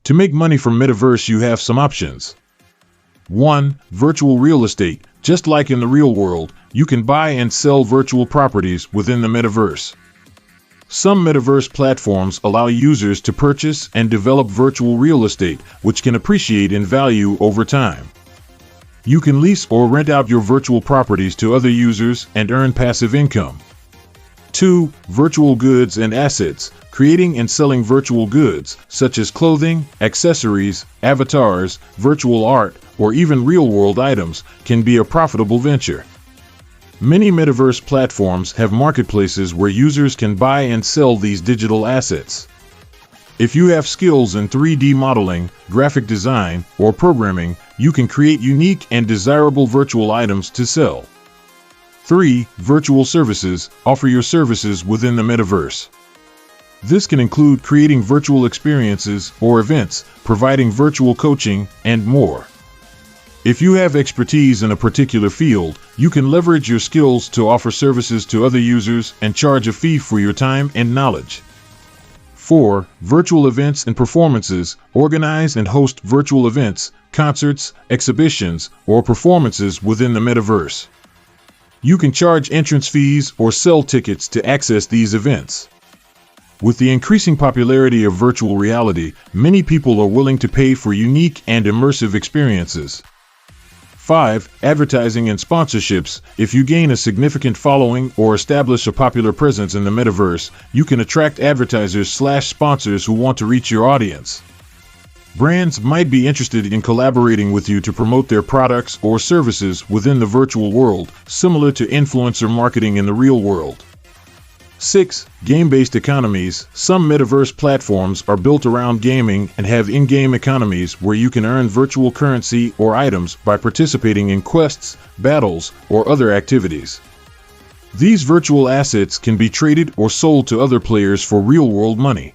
To make money from Metaverse, you have some options. 1. Virtual real estate. Just like in the real world, you can buy and sell virtual properties within the Metaverse. Some Metaverse platforms allow users to purchase and develop virtual real estate, which can appreciate in value over time. You can lease or rent out your virtual properties to other users and earn passive income. 2. Virtual goods and assets. Creating and selling virtual goods, such as clothing, accessories, avatars, virtual art, or even real-world items, can be a profitable venture. Many Metaverse platforms have marketplaces where users can buy and sell these digital assets. If you have skills in 3D modeling, graphic design, or programming, you can create unique and desirable virtual items to sell. 3. Virtual services. Offer your services within the Metaverse. This can include creating virtual experiences or events, providing virtual coaching, and more. If you have expertise in a particular field, you can leverage your skills to offer services to other users and charge a fee for your time and knowledge. 4. Virtual events and performances. Organize and host virtual events, concerts, exhibitions, or performances within the Metaverse. You can charge entrance fees or sell tickets to access these events. With the increasing popularity of virtual reality, many people are willing to pay for unique and immersive experiences. 5. Advertising and sponsorships. If you gain a significant following or establish a popular presence in the Metaverse, you can attract advertisers/sponsors who want to reach your audience. Brands might be interested in collaborating with you to promote their products or services within the virtual world, similar to influencer marketing in the real world. 6. Game-based economies. Some Metaverse platforms are built around gaming and have in-game economies where you can earn virtual currency or items by participating in quests, battles, or other activities. These virtual assets can be traded or sold to other players for real-world money.